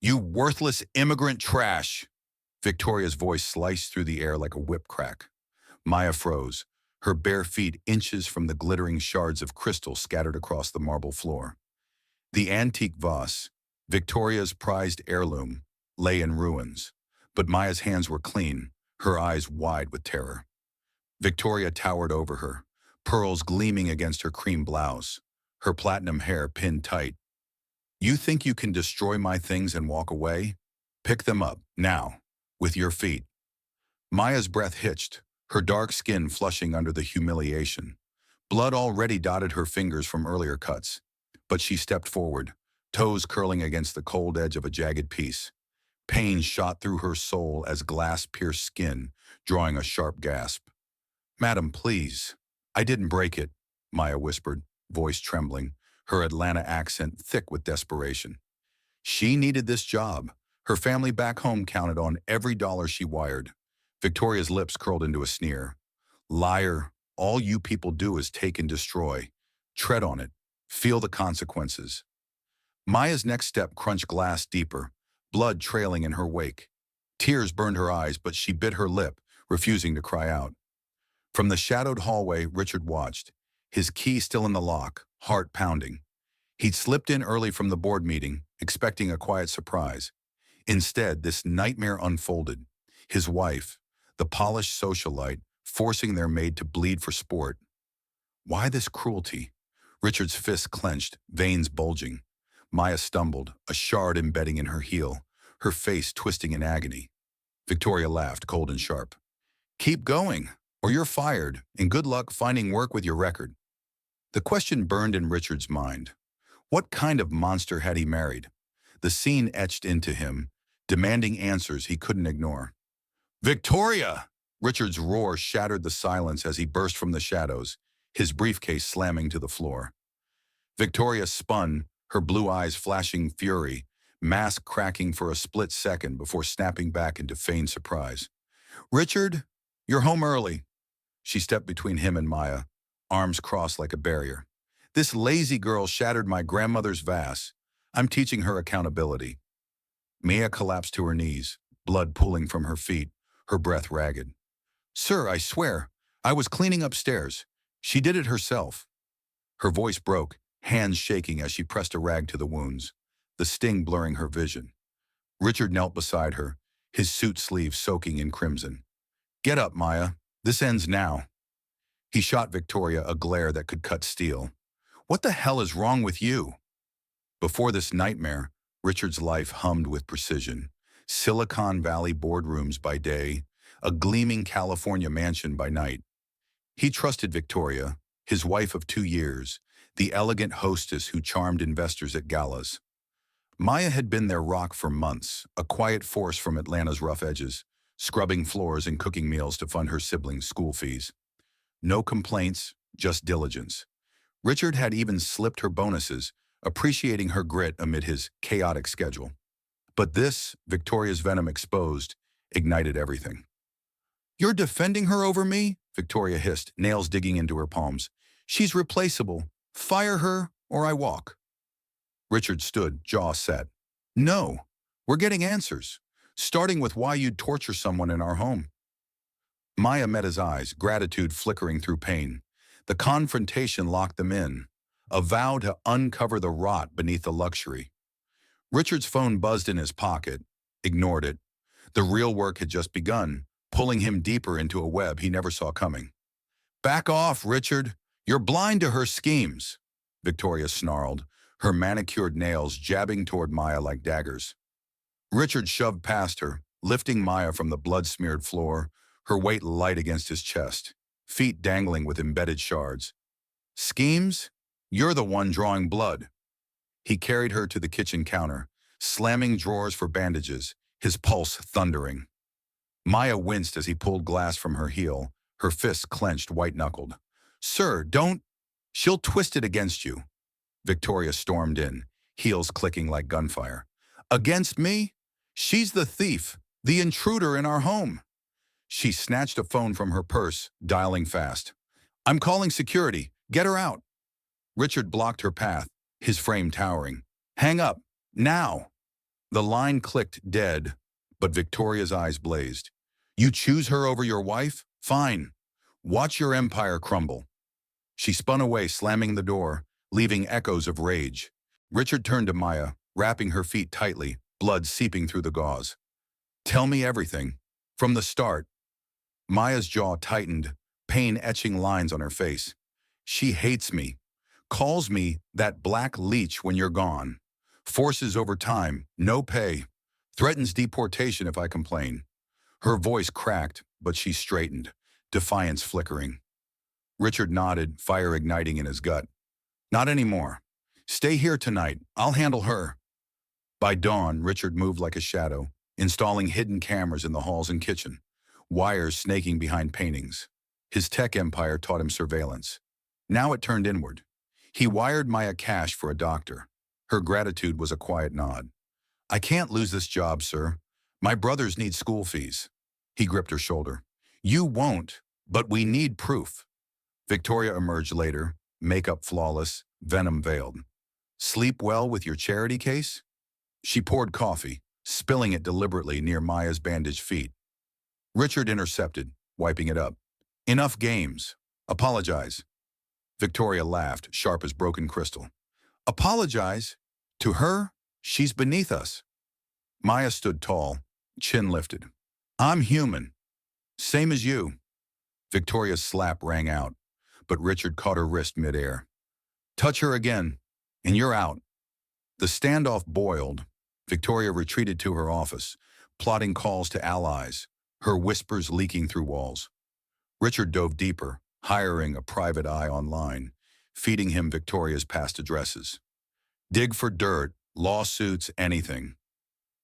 You worthless immigrant trash! Victoria's voice sliced through the air like a whip crack. Maya froze, her bare feet inches from the glittering shards of crystal scattered across the marble floor. The antique vase, Victoria's prized heirloom, lay in ruins, but Maya's hands were clean, her eyes wide with terror. Victoria towered over her, pearls gleaming against her cream blouse, her platinum hair pinned tight. You think you can destroy my things and walk away? Pick them up, now, with your feet. Maya's breath hitched, her dark skin flushing under the humiliation. Blood already dotted her fingers from earlier cuts, but she stepped forward, toes curling against the cold edge of a jagged piece. Pain shot through her soul as glass pierced skin, drawing a sharp gasp. Madam, please. I didn't break it, Maya whispered, voice trembling, her Atlanta accent thick with desperation. She needed this job. Her family back home counted on every dollar she wired. Victoria's lips curled into a sneer. Liar, all you people do is take and destroy. Tread on it. Feel the consequences. Maya's next step crunched glass deeper, blood trailing in her wake. Tears burned her eyes, but she bit her lip, refusing to cry out. From the shadowed hallway, Richard watched, his key still in the lock, heart pounding. He'd slipped in early from the board meeting, expecting a quiet surprise. Instead, this nightmare unfolded. His wife, the polished socialite, forcing their maid to bleed for sport. Why this cruelty? Richard's fists clenched, veins bulging. Maya stumbled, a shard embedding in her heel, her face twisting in agony. Victoria laughed, cold and sharp. Keep going, or you're fired, and good luck finding work with your record. The question burned in Richard's mind. What kind of monster had he married? The scene etched into him, demanding answers he couldn't ignore. Victoria! Richard's roar shattered the silence as he burst from the shadows, his briefcase slamming to the floor. Victoria spun, her blue eyes flashing fury, mask cracking for a split second before snapping back into feigned surprise. Richard, you're home early. She stepped between him and Maya, arms crossed like a barrier. This lazy girl shattered my grandmother's vase. I'm teaching her accountability. Mia collapsed to her knees, blood pooling from her feet, her breath ragged. Sir, I swear, I was cleaning upstairs. She did it herself. Her voice broke, hands shaking as she pressed a rag to the wounds, the sting blurring her vision. Richard knelt beside her, his suit sleeves soaking in crimson. Get up, Maya. This ends now. He shot Victoria a glare that could cut steel. What the hell is wrong with you? Before this nightmare, Richard's life hummed with precision. Silicon Valley boardrooms by day, a gleaming California mansion by night. He trusted Victoria, his wife of 2 years, the elegant hostess who charmed investors at galas. Maya had been their rock for months, a quiet force from Atlanta's rough edges, scrubbing floors and cooking meals to fund her siblings' school fees. No complaints, just diligence. Richard had even slipped her bonuses, appreciating her grit amid his chaotic schedule. But this, Victoria's venom exposed, ignited everything. You're defending her over me? Victoria hissed, nails digging into her palms. She's replaceable. Fire her, or I walk. Richard stood, jaw set. No, we're getting answers, starting with why you'd torture someone in our home. Maya met his eyes, gratitude flickering through pain. The confrontation locked them in, a vow to uncover the rot beneath the luxury. Richard's phone buzzed in his pocket, ignored it. The real work had just begun, pulling him deeper into a web he never saw coming. Back off, Richard. You're blind to her schemes, Victoria snarled, her manicured nails jabbing toward Maya like daggers. Richard shoved past her, lifting Maya from the blood-smeared floor, her weight light against his chest, feet dangling with embedded shards. Schemes? You're the one drawing blood. He carried her to the kitchen counter, slamming drawers for bandages, his pulse thundering. Maya winced as he pulled glass from her heel, her fists clenched white-knuckled. Sir, don't. She'll twist it against you. Victoria stormed in, heels clicking like gunfire. Against me? She's the thief, the intruder in our home. She snatched a phone from her purse, dialing fast. I'm calling security. Get her out. Richard blocked her path, his frame towering. Hang up. Now. The line clicked dead, but Victoria's eyes blazed. You choose her over your wife? Fine. Watch your empire crumble. She spun away, slamming the door, leaving echoes of rage. Richard turned to Maya, wrapping her feet tightly, blood seeping through the gauze. Tell me everything. From the start. Maya's jaw tightened, pain etching lines on her face. She hates me. Calls me that black leech when you're gone. Forces overtime, no pay. Threatens deportation if I complain. Her voice cracked, but she straightened, defiance flickering. Richard nodded, fire igniting in his gut. Not anymore. Stay here tonight. I'll handle her. By dawn, Richard moved like a shadow, installing hidden cameras in the halls and kitchen, wires snaking behind paintings. His tech empire taught him surveillance. Now it turned inward. He wired Maya cash for a doctor. Her gratitude was a quiet nod. I can't lose this job, sir. My brothers need school fees. He gripped her shoulder. You won't, but we need proof. Victoria emerged later, makeup flawless, venom veiled. Sleep well with your charity case? She poured coffee, spilling it deliberately near Maya's bandaged feet. Richard intercepted, wiping it up. Enough games. Apologize. Victoria laughed, sharp as broken crystal. Apologize? To her? She's beneath us. Maya stood tall, chin lifted. I'm human. Same as you. Victoria's slap rang out, but Richard caught her wrist midair. Touch her again, and you're out. The standoff boiled. Victoria retreated to her office, plotting calls to allies, her whispers leaking through walls. Richard dove deeper, hiring a private eye online, feeding him Victoria's past addresses. Dig for dirt, lawsuits, anything.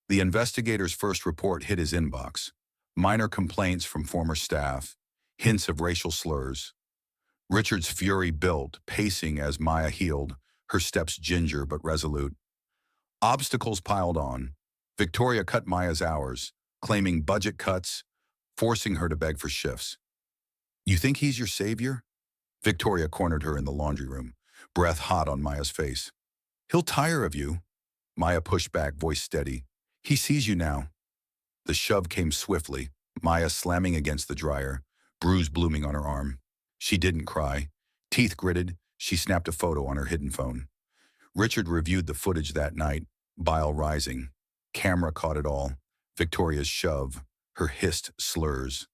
The investigator's first report hit his inbox. Minor complaints from former staff, hints of racial slurs. Richard's fury built, pacing as Maya healed, her steps ginger but resolute. Obstacles piled on. Victoria cut Maya's hours, claiming budget cuts, forcing her to beg for shifts. You think he's your savior? Victoria cornered her in the laundry room, breath hot on Maya's face. He'll tire of you. Maya pushed back, voice steady. He sees you now. The shove came swiftly, Maya slamming against the dryer, bruise blooming on her arm. She didn't cry. Teeth gritted, she snapped a photo on her hidden phone. Richard reviewed the footage that night, bile rising. Camera caught it all. Victoria's shove, her hissed slurs.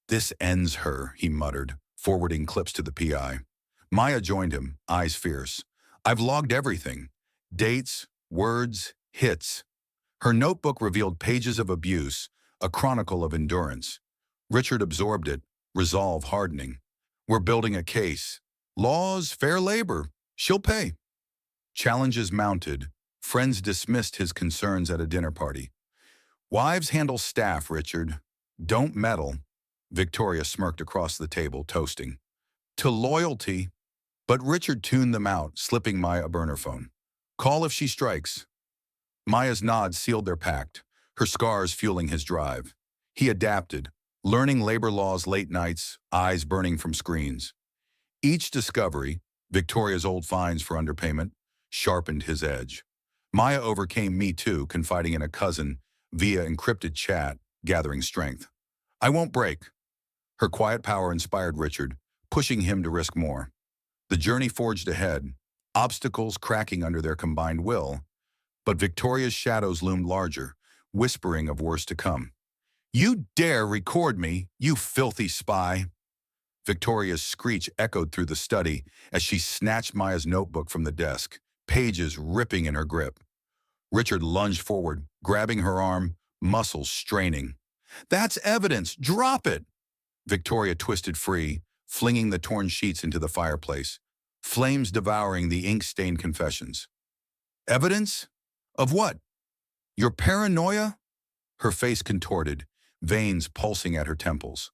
This ends her, he muttered, forwarding clips to the PI. Maya joined him, eyes fierce. I've logged everything. Dates, words, hits. Her notebook revealed pages of abuse, a chronicle of endurance. Richard absorbed it, resolve hardening. We're building a case. Laws, fair labor. She'll pay. Challenges mounted. Friends dismissed his concerns at a dinner party. Wives handle staff, Richard. Don't meddle. Victoria smirked across the table, toasting. To loyalty. But Richard tuned them out, slipping Maya a burner phone. Call if she strikes. Maya's nod sealed their pact, her scars fueling his drive. He adapted, learning labor laws late nights, eyes burning from screens. Each discovery, Victoria's old fines for underpayment, sharpened his edge. Maya overcame Me Too, confiding in a cousin via encrypted chat, gathering strength. I won't break. Her quiet power inspired Richard, pushing him to risk more. The journey forged ahead, obstacles cracking under their combined will, but Victoria's shadows loomed larger, whispering of worse to come. You dare record me, you filthy spy! Victoria's screech echoed through the study as she snatched Maya's notebook from the desk, pages ripping in her grip. Richard lunged forward, grabbing her arm, muscles straining. That's evidence! Drop it! Victoria twisted free, flinging the torn sheets into the fireplace, flames devouring the ink-stained confessions. Evidence? Of what? Your paranoia? Her face contorted, veins pulsing at her temples.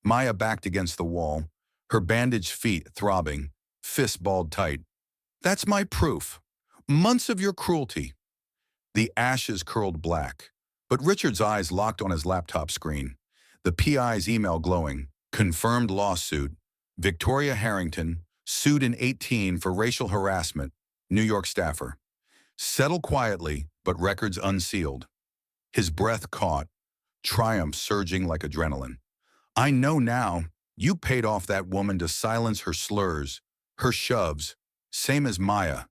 Maya backed against the wall, her bandaged feet throbbing, fists balled tight. That's my proof. Months of your cruelty. The ashes curled black, but Richard's eyes locked on his laptop screen. The PI's email glowing. Confirmed lawsuit. Victoria Harrington, sued in 18 for racial harassment. New York staffer. Settle quietly, but records unsealed. His breath caught, triumph surging like adrenaline. I know now, you paid off that woman to silence her slurs, her shoves, same as Maya.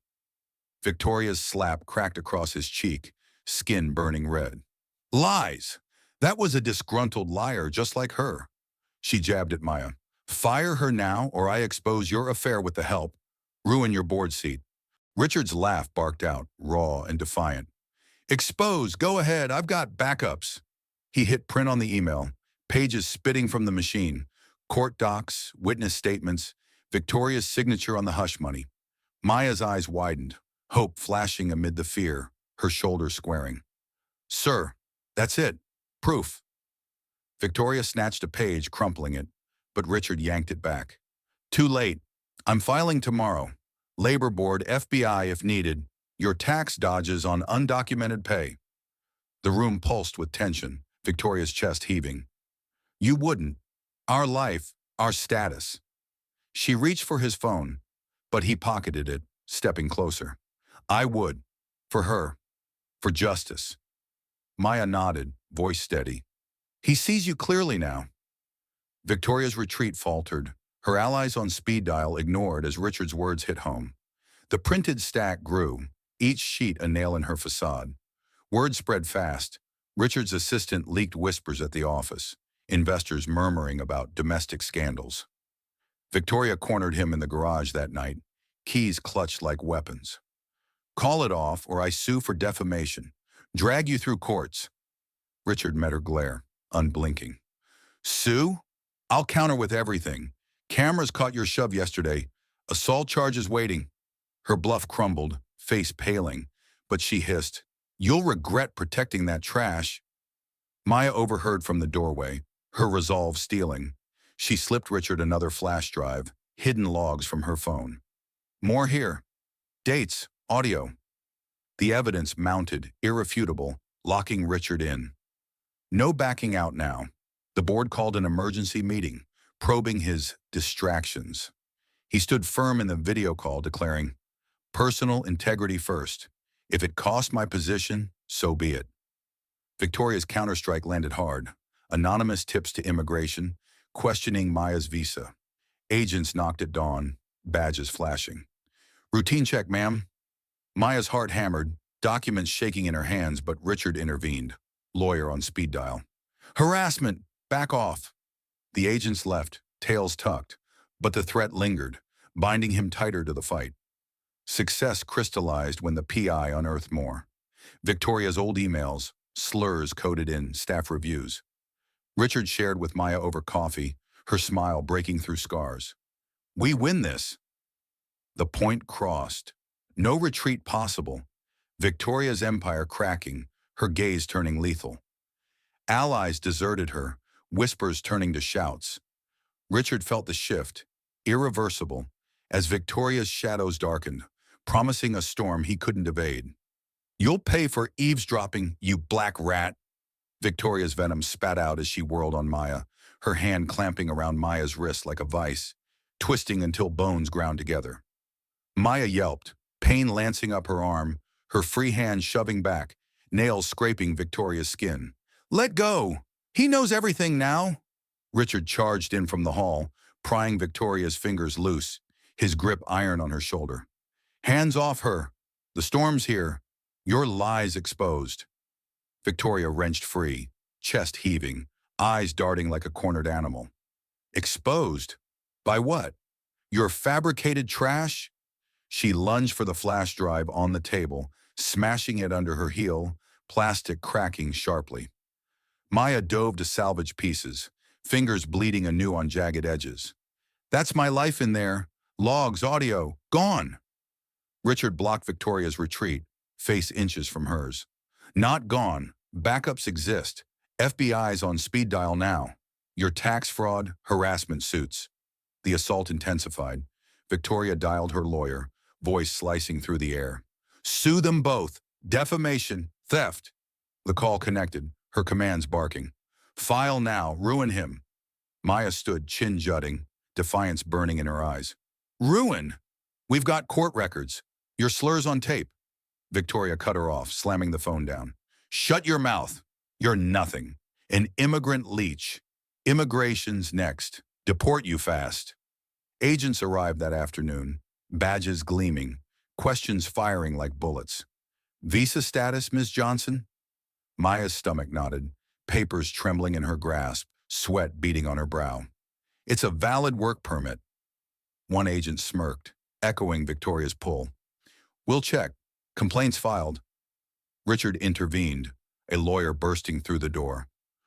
Victoria's slap cracked across his cheek, skin burning red. Lies! That was a disgruntled liar just like her. She jabbed at Maya. Fire her now or I expose your affair with the help. Ruin your board seat. Richard's laugh barked out, raw and defiant. Expose, go ahead, I've got backups. He hit print on the email, pages spitting from the machine, court docs, witness statements, Victoria's signature on the hush money. Maya's eyes widened, hope flashing amid the fear, her shoulders squaring. Sir, that's it. Proof. Victoria snatched a page, crumpling it, but Richard yanked it back. Too late. I'm filing tomorrow. Labor Board, FBI if needed. Your tax dodges on undocumented pay. The room pulsed with tension, Victoria's chest heaving. You wouldn't. Our life, our status. She reached for his phone, but he pocketed it, stepping closer. I would. For her. For justice. Maya nodded, voice steady. He sees you clearly now. Victoria's retreat faltered, her allies on speed dial ignored as Richard's words hit home. The printed stack grew, each sheet a nail in her facade. Word spread fast. Richard's assistant leaked whispers at the office, investors murmuring about domestic scandals. Victoria cornered him in the garage that night, keys clutched like weapons. Call it off or I sue for defamation. Drag you through courts. Richard met her glare, unblinking. Sue? I'll counter with everything. Cameras caught your shove yesterday. Assault charges waiting. Her bluff crumbled, face paling, but she hissed, You'll regret protecting that trash. Maya overheard from the doorway, her resolve stealing. She slipped Richard another flash drive, hidden logs from her phone. More here. Dates, audio. The evidence mounted, irrefutable, locking Richard in. No backing out now. The board called an emergency meeting, probing his distractions. He stood firm in the video call, declaring, Personal integrity first. If it costs my position, so be it. Victoria's counterstrike landed hard. Anonymous tips to immigration, questioning Maya's visa. Agents knocked at dawn, badges flashing. Routine check, ma'am. Maya's heart hammered, documents shaking in her hands, but Richard intervened, lawyer on speed dial. Harassment! Back off! The agents left, tails tucked, but the threat lingered, binding him tighter to the fight. Success crystallized when the PI unearthed more. Victoria's old emails, slurs coded in staff reviews. Richard shared with Maya over coffee, her smile breaking through scars. We win this. The point crossed. No retreat possible. Victoria's empire cracking, her gaze turning lethal. Allies deserted her, whispers turning to shouts. Richard felt the shift, irreversible, as Victoria's shadows darkened, promising a storm he couldn't evade. You'll pay for eavesdropping, you black rat. Victoria's venom spat out as she whirled on Maya, her hand clamping around Maya's wrist like a vice, twisting until bones ground together. Maya yelped, pain lancing up her arm, her free hand shoving back, nails scraping Victoria's skin. Let go! He knows everything now! Richard charged in from the hall, prying Victoria's fingers loose, his grip iron on her shoulder. Hands off her! The storm's here. Your lies exposed. Victoria wrenched free, chest heaving, eyes darting like a cornered animal. Exposed? By what? Your fabricated trash? She lunged for the flash drive on the table, smashing it under her heel, plastic cracking sharply. Maya dove to salvage pieces, fingers bleeding anew on jagged edges. That's my life in there. Logs, audio, gone. Richard blocked Victoria's retreat, face inches from hers. Not gone. Backups exist. FBI's on speed dial now. Your tax fraud, harassment suits. The assault intensified. Victoria dialed her lawyer, voice slicing through the air. Sue them both. Defamation, theft. The call connected, her commands barking. File now, ruin him. Maya stood, chin jutting, defiance burning in her eyes. Ruin? We've got court records. Your slurs on tape. Victoria cut her off, slamming the phone down. Shut your mouth. You're nothing. An immigrant leech. Immigration's next. Deport you fast. Agents arrived that afternoon, badges gleaming, questions firing like bullets. Visa status, Ms. Johnson? Maya's stomach knotted, papers trembling in her grasp, sweat beading on her brow. It's a valid work permit. One agent smirked, echoing Victoria's pull. We'll check. Complaints filed. Richard intervened, a lawyer bursting through the door.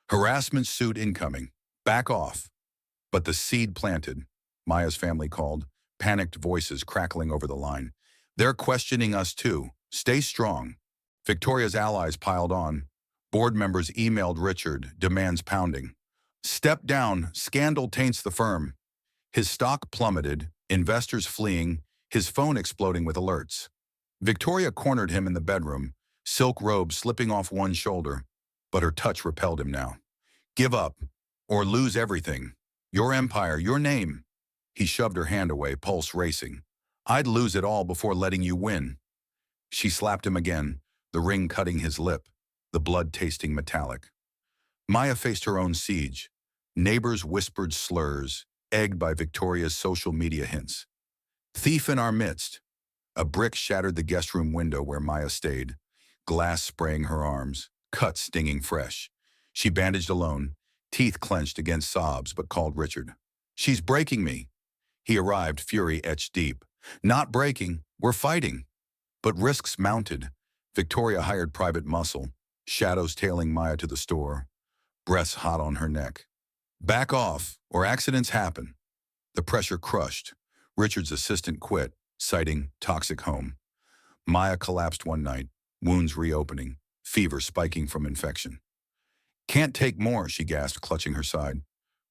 Harassment suit incoming. Back off. But the seed planted, Maya's family called, panicked voices crackling over the line. They're questioning us too. Stay strong. Victoria's allies piled on. Board members emailed Richard, demands pounding. Step down, scandal taints the firm. His stock plummeted, investors fleeing, his phone exploding with alerts. Victoria cornered him in the bedroom, silk robe slipping off one shoulder, but her touch repelled him now. Give up, or lose everything. Your empire, your name. He shoved her hand away, pulse racing. I'd lose it all before letting you win. She slapped him again, the ring cutting his lip, the blood tasting metallic. Maya faced her own siege. Neighbors whispered slurs, egged by Victoria's social media hints. Thief in our midst. A brick shattered the guest room window where Maya stayed, glass spraying her arms, cuts stinging fresh. She bandaged alone, teeth clenched against sobs, but called Richard. She's breaking me. He arrived, fury etched deep. Not breaking, we're fighting. But risks mounted. Victoria hired private muscle, shadows tailing Maya to the store, breaths hot on her neck. Back off, or accidents happen. The pressure crushed. Richard's assistant quit, citing toxic home. Maya collapsed one night, wounds reopening, fever spiking from infection. Can't take more, she gasped, clutching her side.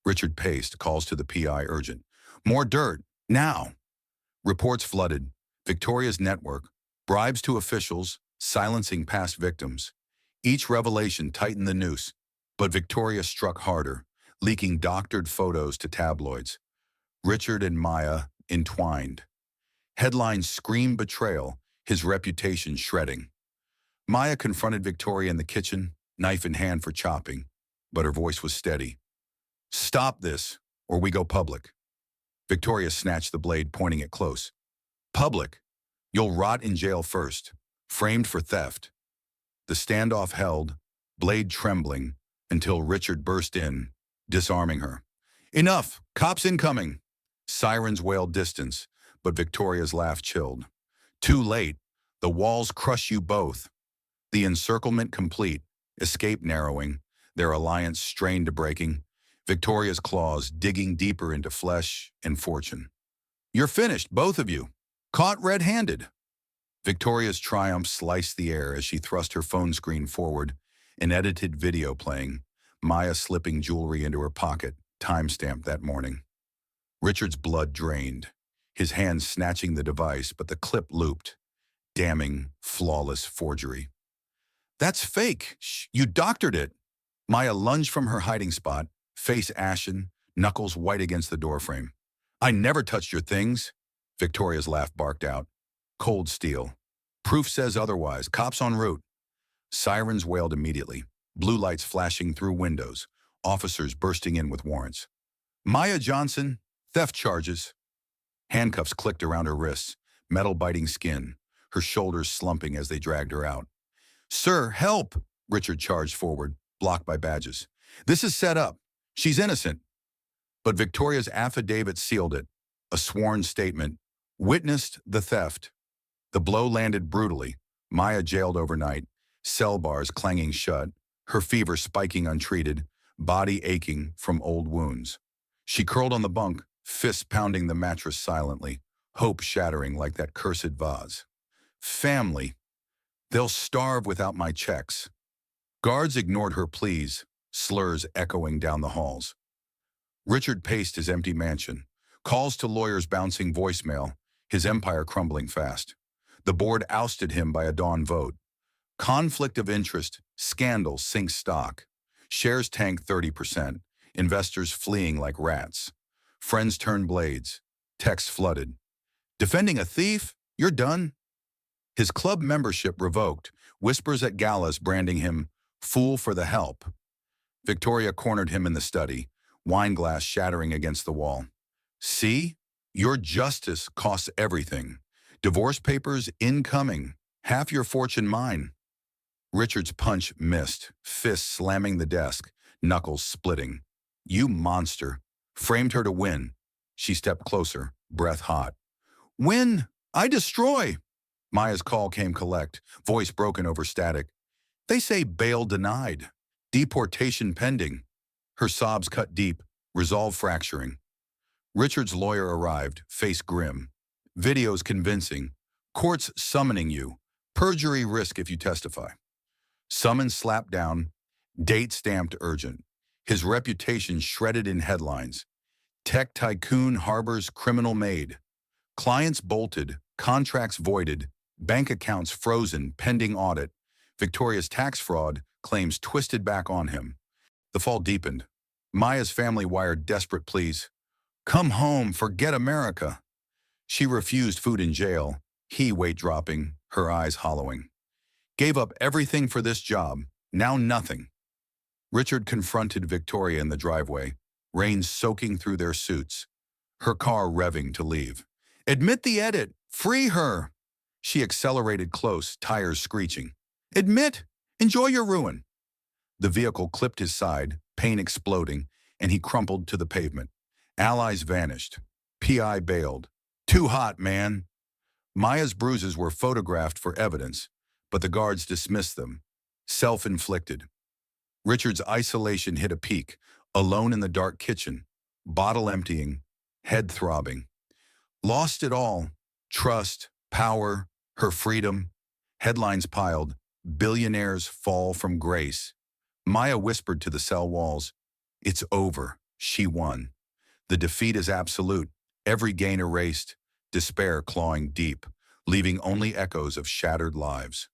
Richard paced, calls to the PI urgent. More dirt, now. Reports flooded. Victoria's network, bribes to officials, silencing past victims. Each revelation tightened the noose, but Victoria struck harder, leaking doctored photos to tabloids. Richard and Maya entwined. Headlines screamed betrayal, his reputation shredding. Maya confronted Victoria in the kitchen, knife in hand for chopping, but her voice was steady. Stop this, or we go public. Victoria snatched the blade, pointing it close. Public. You'll rot in jail first, framed for theft. The standoff held, blade trembling, until Richard burst in, disarming her. Enough! Cops incoming! Sirens wailed distance, but Victoria's laugh chilled. Too late. The walls crush you both. The encirclement complete, escape narrowing, their alliance strained to breaking, Victoria's claws digging deeper into flesh and fortune. You're finished, both of you. Caught red-handed. Victoria's triumph sliced the air as she thrust her phone screen forward, an edited video playing, Maya slipping jewelry into her pocket, time-stamped that morning. Richard's blood drained, his hand snatching the device, but the clip looped. Damning, flawless forgery. That's fake. Shh, you doctored it. Maya lunged from her hiding spot, face ashen, knuckles white against the doorframe. I never touched your things. Victoria's laugh barked out. Cold steel. Proof says otherwise. Cops en route. Sirens wailed immediately, blue lights flashing through windows, officers bursting in with warrants. Maya Johnson, theft charges. Handcuffs clicked around her wrists, metal-biting skin, her shoulders slumping as they dragged her out. Sir, help! Richard charged forward, blocked by badges. This is set up. She's innocent. But Victoria's affidavit sealed it, a sworn statement. Witnessed the theft. The blow landed brutally. Maya jailed overnight, cell bars clanging shut, her fever spiking untreated, body aching from old wounds. She curled on the bunk, fists pounding the mattress silently, hope shattering like that cursed vase. Family. They'll starve without my checks. Guards ignored her pleas, slurs echoing down the halls. Richard paced his empty mansion, calls to lawyers bouncing voicemail, his empire crumbling fast. The board ousted him by a dawn vote. Conflict of interest, scandal sinks stock. Shares tank 30%, investors fleeing like rats. Friends turn blades, texts flooded. Defending a thief? You're done? His club membership revoked, whispers at galas branding him fool for the help. Victoria cornered him in the study, wine glass shattering against the wall. See? Your justice costs everything. Divorce papers incoming. Half your fortune mine. Richard's punch missed, fist slamming the desk, knuckles splitting. You monster. Framed her to win. She stepped closer, breath hot. Win! I destroy! Maya's call came collect, voice broken over static. They say bail denied. Deportation pending. Her sobs cut deep, resolve fracturing. Richard's lawyer arrived, face grim. Videos convincing. Courts summoning you. Perjury risk if you testify. Summons slapped down. Date stamped urgent. His reputation shredded in headlines. Tech tycoon harbors criminal Maid. Clients bolted, contracts voided, bank accounts frozen pending audit. Victoria's tax fraud claims twisted back on him. The fall deepened. Maya's family wired desperate pleas. Come home, forget America. She refused food in jail, he weight dropping, her eyes hollowing. Gave up everything for this job, now nothing. Richard confronted Victoria in the driveway, rain soaking through their suits, her car revving to leave. Admit the edit, free her. She accelerated close, tires screeching. Admit, enjoy your ruin. The vehicle clipped his side, pain exploding, and he crumpled to the pavement. Allies vanished. PI bailed. Too hot, man. Maya's bruises were photographed for evidence, but the guards dismissed them. Self-inflicted. Richard's isolation hit a peak, alone in the dark kitchen, bottle emptying, head throbbing. Lost it all. Trust, power, her freedom. Headlines piled. Billionaires fall from grace. Maya whispered to the cell walls. It's over. She won. The defeat is absolute. Every gain erased. Despair clawing deep, leaving only echoes of shattered lives.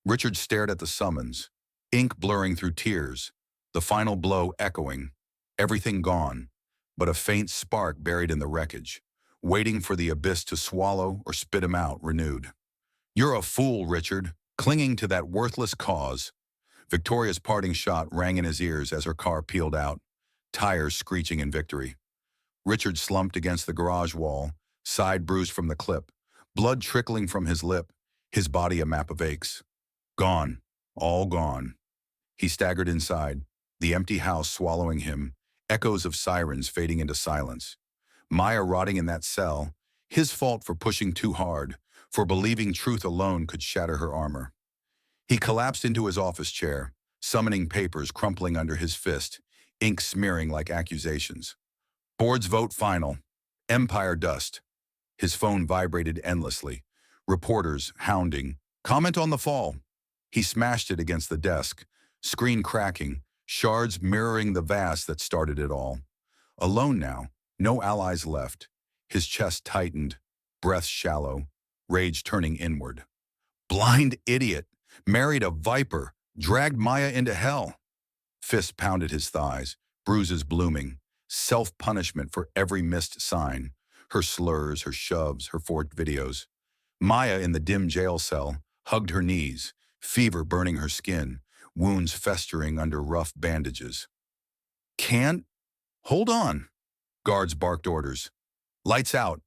Richard stared at the summons, ink blurring through tears, the final blow echoing. Everything gone, but a faint spark buried in the wreckage, waiting for the abyss to swallow or spit him out renewed. You're a fool, Richard, clinging to that worthless cause. Victoria's parting shot rang in his ears as her car peeled out, tires screeching in victory. Richard slumped against the garage wall, side bruised from the clip, blood trickling from his lip, his body a map of aches. Gone, all gone. He staggered inside, the empty house swallowing him, echoes of sirens fading into silence. Maya rotting in that cell, his fault for pushing too hard, for believing truth alone could shatter her armor. He collapsed into his office chair, summoning papers crumpling under his fist, ink smearing like accusations. Board's vote final. Empire dust. His phone vibrated endlessly. Reporters hounding. Comment on the fall. He smashed it against the desk, screen cracking, shards mirroring the vast that started it all. Alone now, no allies left. His chest tightened, breath shallow, rage turning inward. Blind idiot, married a viper, dragged Maya into hell. Fist pounded his thighs, bruises blooming, self-punishment for every missed sign, her slurs, her shoves, her forked videos. Maya in the dim jail cell hugged her knees, fever burning her skin, wounds festering under rough bandages. Can't? Hold on. Guards barked orders. Lights out.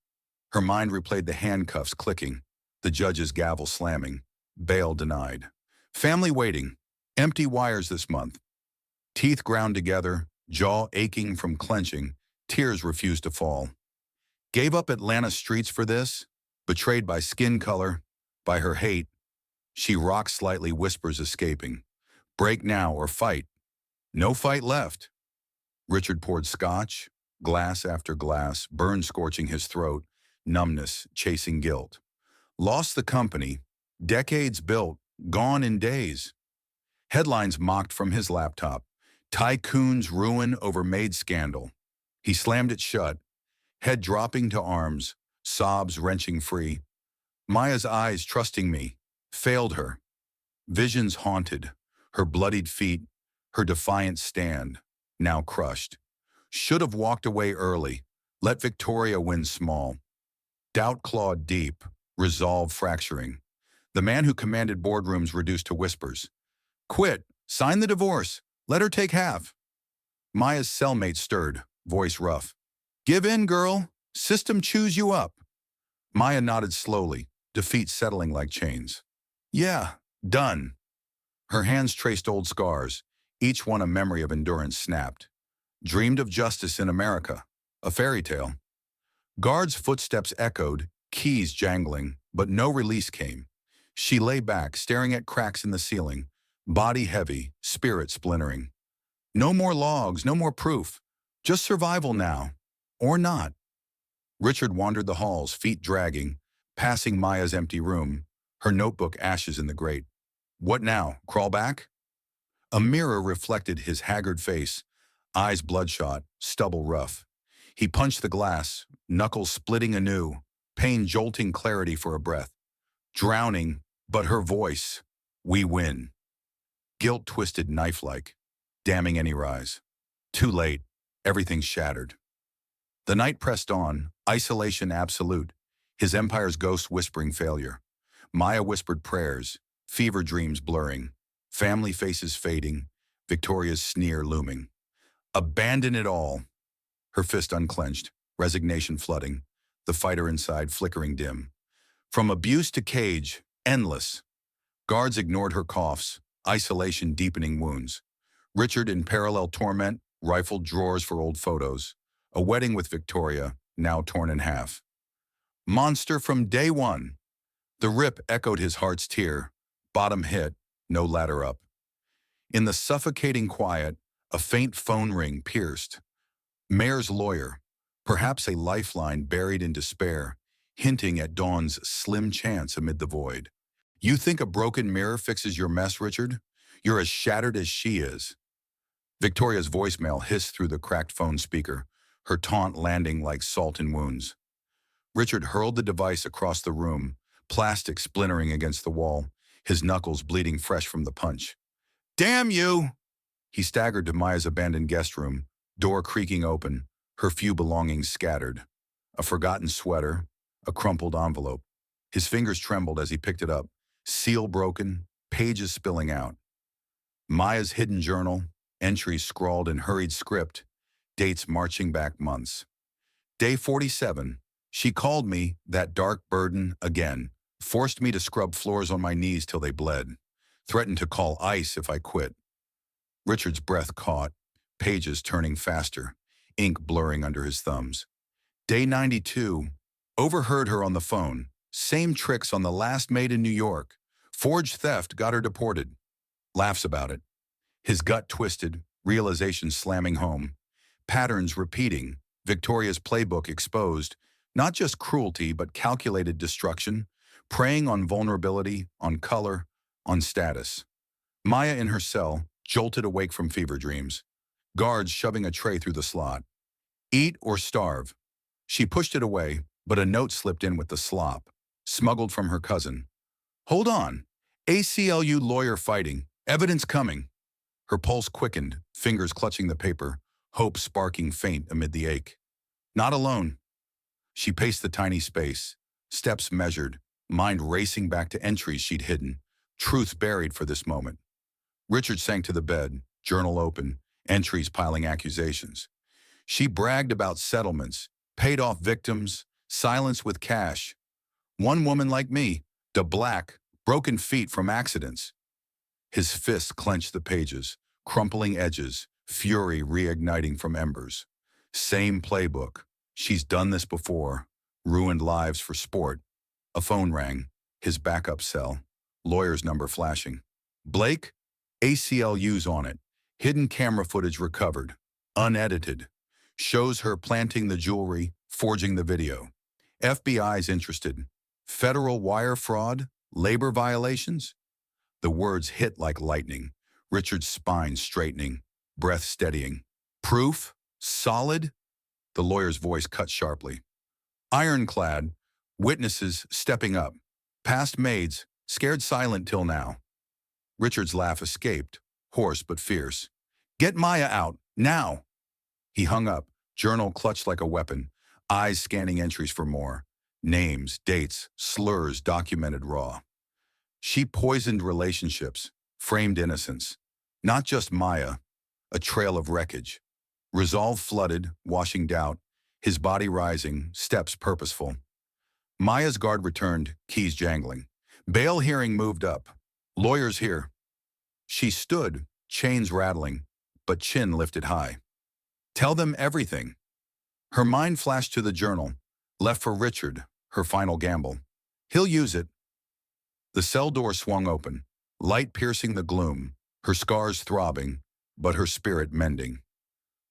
Her mind replayed the handcuffs clicking, the judge's gavel slamming. Bail denied. Family waiting. Empty wires this month. Teeth ground together, jaw aching from clenching, tears refused to fall. Gave up Atlanta streets for this? Betrayed by skin color, by her hate. She rocks slightly, whispers escaping. Break now or fight. No fight left. Richard poured scotch, glass after glass, burn scorching his throat, numbness chasing guilt. Lost the company, decades built, gone in days. Headlines mocked from his laptop. Tycoon's ruin over Maid scandal. He slammed it shut, head dropping to arms, sobs wrenching free. Maya's eyes trusting me, failed her. Visions haunted, her bloodied feet, her defiant stand, now crushed. Should have walked away early, let Victoria win small. Doubt clawed deep, resolve fracturing. The man who commanded boardrooms reduced to whispers. Quit. Sign the divorce. Let her take half. Maya's cellmate stirred, voice rough. Give in, girl. System chews you up. Maya nodded slowly, defeat settling like chains. Yeah, done. Her hands traced old scars, each one a memory of endurance snapped. Dreamed of justice in America. A fairy tale. Guards' footsteps echoed, keys jangling, but no release came. She lay back, staring at cracks in the ceiling, body heavy, spirit splintering. No more logs, no more proof. Just survival now. Or not. Richard wandered the halls, feet dragging, passing Maya's empty room, her notebook ashes in the grate. What now? Crawl back? A mirror reflected his haggard face, eyes bloodshot, stubble rough. He punched the glass, knuckles splitting anew, pain jolting clarity for a breath. Drowning, but her voice. We win. Guilt twisted knife-like, damning any rise. Too late. Everything shattered. The night pressed on, isolation absolute, his empire's ghost whispering failure. Maya whispered prayers, fever dreams blurring, family faces fading, Victoria's sneer looming. Abandon it all. Her fist unclenched, resignation flooding, the fighter inside flickering dim. From abuse to cage, endless. Guards ignored her coughs, isolation deepening wounds. Richard in parallel torment, rifled drawers for old photos. A wedding with Victoria, now torn in half. Monster from day one. The rip echoed his heart's tear. Bottom hit, no ladder up. In the suffocating quiet, a faint phone ring pierced. Mayor's lawyer, perhaps a lifeline buried in despair, hinting at Dawn's slim chance amid the void. You think a broken mirror fixes your mess, Richard? You're as shattered as she is. Victoria's voicemail hissed through the cracked phone speaker, her taunt landing like salt in wounds. Richard hurled the device across the room, plastic splintering against the wall, his knuckles bleeding fresh from the punch. Damn you! He staggered to Maya's abandoned guest room, door creaking open, her few belongings scattered. A forgotten sweater, a crumpled envelope. His fingers trembled as he picked it up, seal broken, pages spilling out. Maya's hidden journal, entries scrawled in hurried script, dates marching back months. Day 47, she called me, that dark burden, again, forced me to scrub floors on my knees till they bled, threatened to call ICE if I quit. Richard's breath caught, pages turning faster, ink blurring under his thumbs. Day 92, overheard her on the phone, same tricks on the last Maid in New York, forged theft got her deported. Laughs about it. His gut twisted, realization slamming home. Patterns repeating, Victoria's playbook exposed, not just cruelty but calculated destruction, preying on vulnerability, on color, on status. Maya in her cell, jolted awake from fever dreams. Guards shoving a tray through the slot. Eat or starve. She pushed it away, but a note slipped in with the slop, smuggled from her cousin. Hold on. ACLU lawyer fighting. Evidence coming. Her pulse quickened, fingers clutching the paper, hope sparking faint amid the ache. Not alone. She paced the tiny space, steps measured, mind racing back to entries she'd hidden, truth buried for this moment. Richard sank to the bed, journal open, entries piling accusations. She bragged about settlements, paid off victims, silence with cash. One woman like me, de black, broken feet from accidents. His fists clenched the pages, crumpling edges, fury reigniting from embers. Same playbook. She's done this before. Ruined lives for sport. A phone rang. His backup cell. Lawyer's number flashing. Blake? ACLU's on it. Hidden camera footage recovered. Unedited. Shows her planting the jewelry, forging the video. FBI's interested. Federal wire fraud? Labor violations? The words hit like lightning. Richard's spine straightening, breath steadying. Proof? Solid? The lawyer's voice cut sharply. Ironclad. Witnesses stepping up. Past maids, scared silent till now. Richard's laugh escaped, hoarse but fierce. Get Maya out, now! He hung up, journal clutched like a weapon, eyes scanning entries for more. Names, dates, slurs documented raw. She poisoned relationships, framed innocence. Not just Maya, a trail of wreckage. Resolve flooded, washing doubt, his body rising, steps purposeful. Maya's guard returned, keys jangling. Bail hearing moved up. Lawyers here. She stood, chains rattling, but chin lifted high. Tell them everything. Her mind flashed to the journal, left for Richard, her final gamble. He'll use it. The cell door swung open, light piercing the gloom, her scars throbbing, but her spirit mending.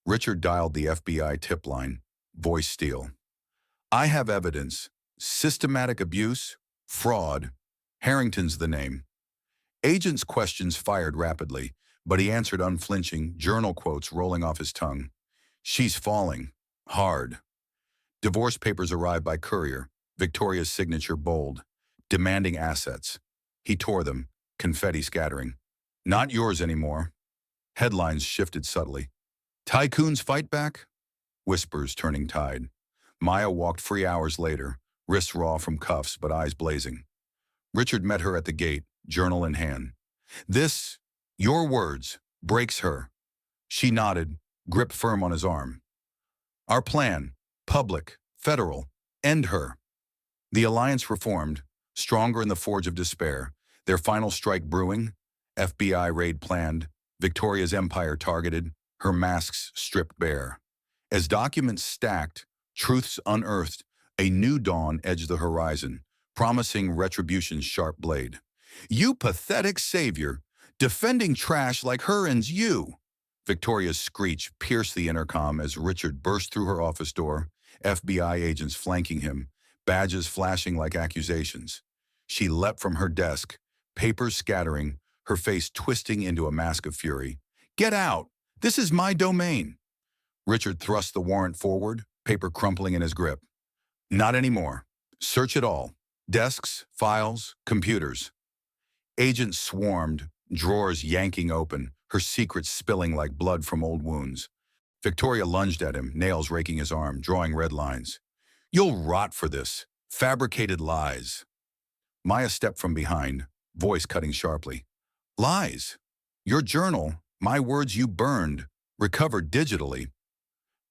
Richard dialed the FBI tip line, voice steel. I have evidence. Systematic abuse, fraud. Harrington's the name. Agent's questions fired rapidly, but he answered unflinching, journal quotes rolling off his tongue. She's falling. Hard. Divorce papers arrived by courier, Victoria's signature bold, demanding assets. He tore them, confetti scattering. Not yours anymore. Headlines shifted subtly. Tycoons fight back? Whispers turning tide. Maya walked free hours later, wrists raw from cuffs but eyes blazing. Richard met her at the gate, journal in hand. This, your words, breaks her. She nodded, grip firm on his arm. Our plan, public, federal, end her. The alliance reformed, stronger in the forge of despair, their final strike brewing, FBI raid planned, Victoria's empire targeted, her masks stripped bare. As documents stacked, truths unearthed, a new dawn edged the horizon, promising retribution's sharp blade. You pathetic savior, defending trash like her and's you. Victoria's screech pierced the intercom as Richard burst through her office door, FBI agents flanking him, badges flashing like accusations. She leapt from her desk, papers scattering, her face twisting into a mask of fury. Get out! This is my domain! Richard thrust the warrant forward, paper crumpling in his grip. Not anymore. Search it all. Desks, files, computers. Agents swarmed, drawers yanking open, her secrets spilling like blood from old wounds. Victoria lunged at him, nails raking his arm, drawing red lines. You'll rot for this. Fabricated lies. Maya stepped from behind, voice cutting sharply. Lies. Your journal, my words you burned, recovered digitally.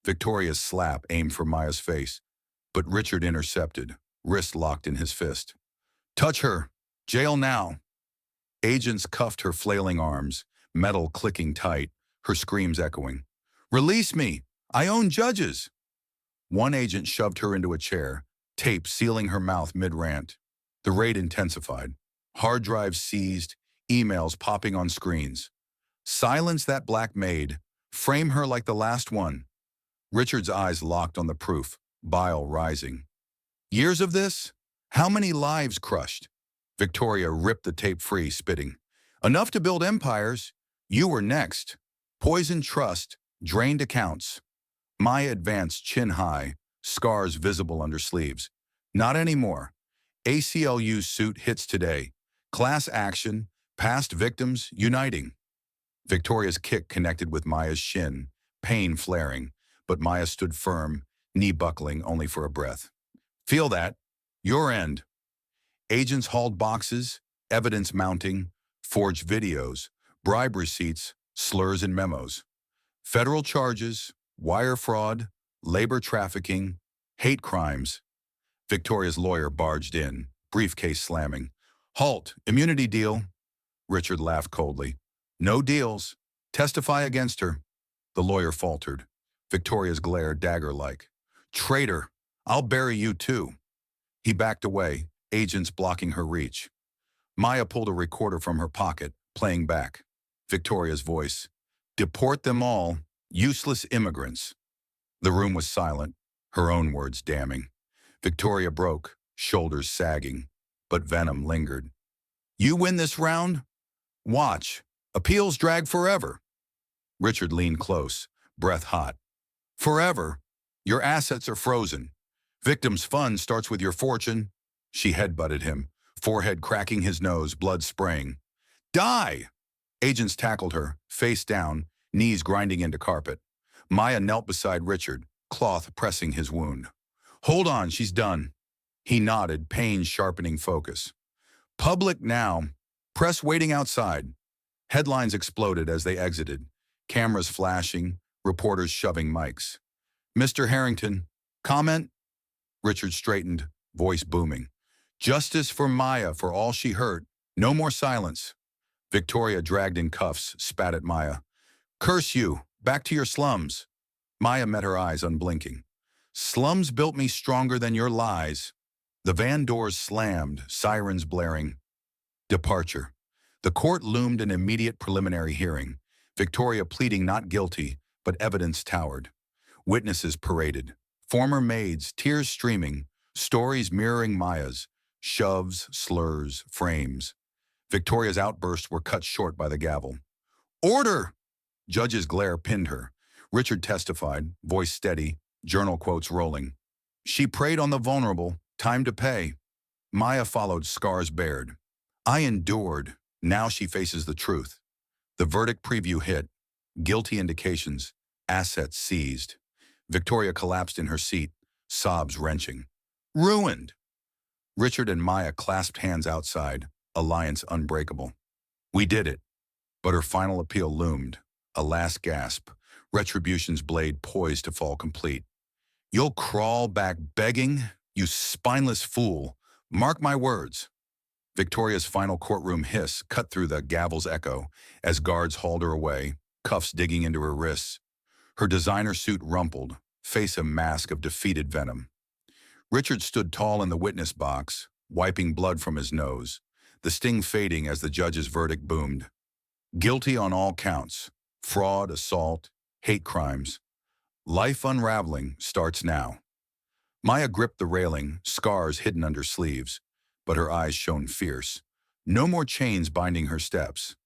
Victoria's slap aimed for Maya's face, but Richard intercepted, wrist locked in his fist. Touch her. Jail now. Agents cuffed her flailing arms, metal clicking tight, her screams echoing. Release me! I own judges! One agent shoved her into a chair, tape sealing her mouth mid-rant. The raid intensified. Hard drives seized, emails popping on screens. Silence that black maid. Frame her like the last one. Richard's eyes locked on the proof, bile rising. Years of this? How many lives crushed? Victoria ripped the tape free, spitting. Enough to build empires. You were next. Poisoned trust, drained accounts. Maya advanced chin high, scars visible under sleeves. Not anymore. ACLU's suit hits today. Class action, past victims uniting. Victoria's kick connected with Maya's shin, pain flaring, but Maya stood firm, knee buckling only for a breath. Feel that? Your end. Agents hauled boxes, evidence mounting, forged videos, bribe receipts, slurs and memos. Federal charges, wire fraud, labor trafficking, hate crimes. Victoria's lawyer barged in, briefcase slamming. Halt, immunity deal. Richard laughed coldly. No deals. Testify against her. The lawyer faltered. Victoria's glare dagger-like. Traitor, I'll bury you too. He backed away, agents blocking her reach. Maya pulled a recorder from her pocket, playing back. Victoria's voice. Deport them all, useless immigrants. The room was silent, her own words damning. Victoria broke, shoulders sagging, but venom lingered. You win this round? Watch. Appeals drag forever. Richard leaned close, breath hot. Forever? Your assets are frozen. Victim's fund starts with your fortune. She headbutted him, forehead cracking his nose, blood spraying. Die! Agents tackled her, face down, knees grinding into carpet. Maya knelt beside Richard, cloth pressing his wound. Hold on, she's done. He nodded, pain sharpening focus. Public now. Press waiting outside. Headlines exploded as they exited. Cameras flashing, reporters shoving mics. Mr. Harrington, comment? Richard straightened, voice booming. Justice for Maya for all she hurt. No more silence. Victoria, dragged in cuffs, spat at Maya. Curse you. Back to your slums. Maya met her eyes unblinking. Slums built me stronger than your lies. The van doors slammed, sirens blaring. Departure. The court loomed an immediate preliminary hearing. Victoria pleading not guilty, but evidence towered. Witnesses paraded. Former maids, tears streaming, stories mirroring Maya's, shoves, slurs, frames. Victoria's outbursts were cut short by the gavel. Order! Judge's glare pinned her. Richard testified, voice steady, journal quotes rolling. She preyed on the vulnerable, time to pay. Maya followed, scars bared. I endured. Now she faces the truth. The verdict preview hit. Guilty indications. Assets seized. Victoria collapsed in her seat, sobs wrenching. Ruined! Richard and Maya clasped hands outside, alliance unbreakable. We did it. But her final appeal loomed. A last gasp. Retribution's blade poised to fall complete. You'll crawl back begging, you spineless fool. Mark my words. Victoria's final courtroom hiss cut through the gavel's echo as guards hauled her away, cuffs digging into her wrists. Her designer suit rumpled, face a mask of defeated venom. Richard stood tall in the witness box, wiping blood from his nose, the sting fading as the judge's verdict boomed. Guilty on all counts. Fraud, assault, hate crimes. Life unraveling starts now. Maya gripped the railing, scars hidden under sleeves, but her eyes shone fierce. No more chains binding her steps.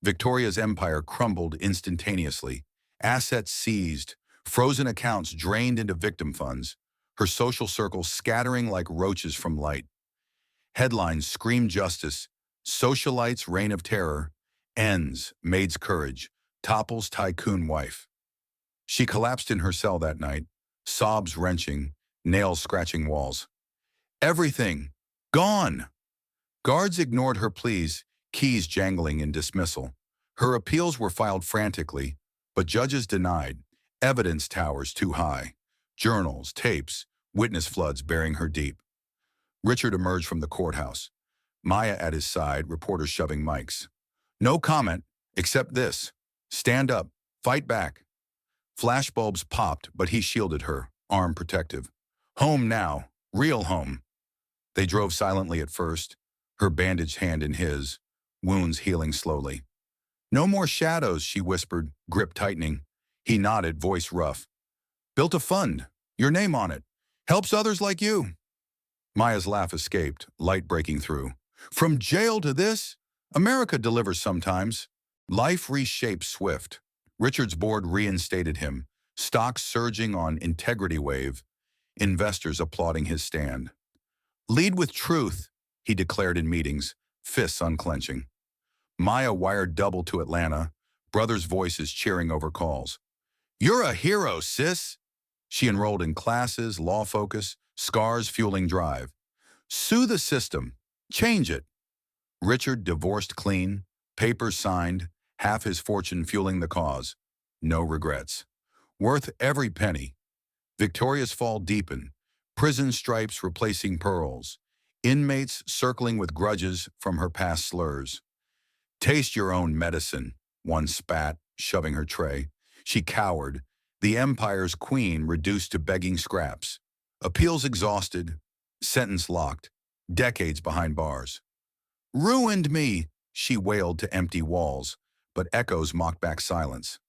Victoria's empire crumbled instantaneously. Assets seized, frozen accounts drained into victim funds, her social circle scattering like roaches from light. Headlines screamed justice, socialites' reign of terror, ends Maid's courage, topples tycoon wife. She collapsed in her cell that night, sobs wrenching, nails scratching walls. Everything, gone! Guards ignored her pleas, keys jangling in dismissal. Her appeals were filed frantically, but judges denied, evidence towers too high. Journals, tapes, witness floods burying her deep. Richard emerged from the courthouse. Maya at his side, reporters shoving mics. No comment, except this. Stand up, fight back. Flashbulbs popped, but he shielded her, arm protective. Home now, real home. They drove silently at first, her bandaged hand in his, wounds healing slowly. No more shadows, she whispered, grip tightening. He nodded, voice rough. Built a fund, your name on it. Helps others like you. Maya's laugh escaped, light breaking through. From jail to this, America delivers sometimes. Life reshaped swift. Richard's board reinstated him, stocks surging on integrity wave, investors applauding his stand. Lead with truth, he declared in meetings, fists unclenching. Maya wired double to Atlanta, brothers' voices cheering over calls. You're a hero, sis. She enrolled in classes, law focus, scars fueling drive. Sue the system. Change it. Richard divorced clean, papers signed, half his fortune fueling the cause. No regrets. Worth every penny. Victoria's fall deepened, prison stripes replacing pearls, inmates circling with grudges from her past slurs. Taste your own medicine, one spat, shoving her tray. She cowered, the empire's queen reduced to begging scraps. Appeals exhausted, sentence locked, decades behind bars. Ruined me, she wailed to empty walls, but echoes mocked back silence.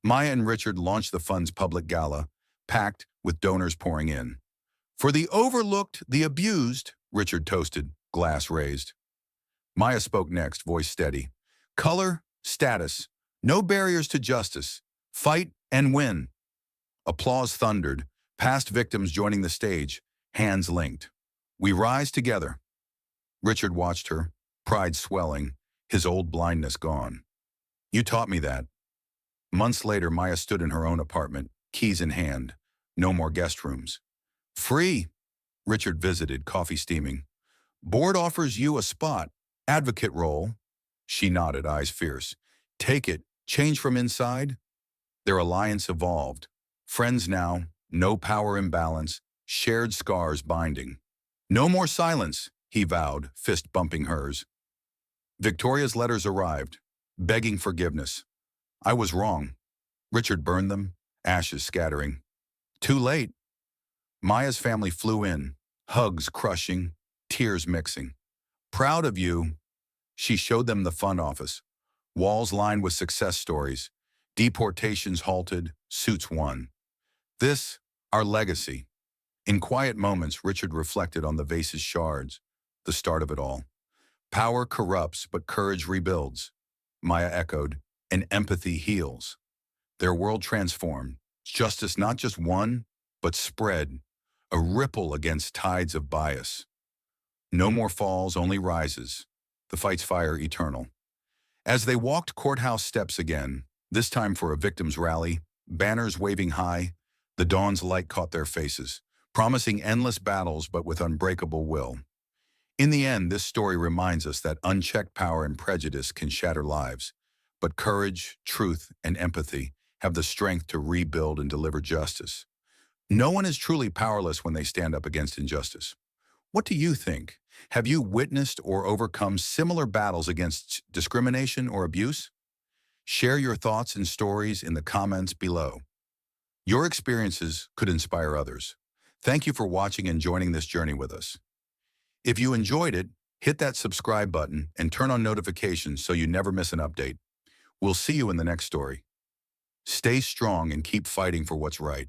Maya and Richard launched the fund's public gala, packed with donors pouring in. For the overlooked, the abused, Richard toasted, glass raised. Maya spoke next, voice steady. Color, status, no barriers to justice. Fight and win. Applause thundered, past victims joining the stage, hands linked. We rise together. Richard watched her, pride swelling, his old blindness gone. You taught me that. Months later, Maya stood in her own apartment, keys in hand. No more guest rooms. Free. Richard visited, coffee steaming. Board offers you a spot. Advocate role. She nodded, eyes fierce. Take it. Change from inside. Their alliance evolved. Friends now, no power imbalance, shared scars binding. No more silence, he vowed, fist bumping hers. Victoria's letters arrived, begging forgiveness. I was wrong. Richard burned them, ashes scattering. Too late. Maya's family flew in, hugs crushing, tears mixing. Proud of you. She showed them the fund office. Walls lined with success stories. Deportations halted, suits won. This, our legacy. In quiet moments, Richard reflected on the vase's shards, the start of it all. Power corrupts, but courage rebuilds. Maya echoed, and empathy heals. Their world transformed. Justice not just won, but spread, a ripple against tides of bias. No more falls, only rises. The fight's fire eternal. As they walked courthouse steps again, this time for a victims' rally, banners waving high, the dawn's light caught their faces, promising endless battles but with unbreakable will. In the end, this story reminds us that unchecked power and prejudice can shatter lives, but courage, truth, and empathy have the strength to rebuild and deliver justice. No one is truly powerless when they stand up against injustice. What do you think? Have you witnessed or overcome similar battles against discrimination or abuse? Share your thoughts and stories in the comments below. Your experiences could inspire others. Thank you for watching and joining this journey with us. If you enjoyed it, hit that subscribe button and turn on notifications so you never miss an update. We'll see you in the next story. Stay strong and keep fighting for what's right.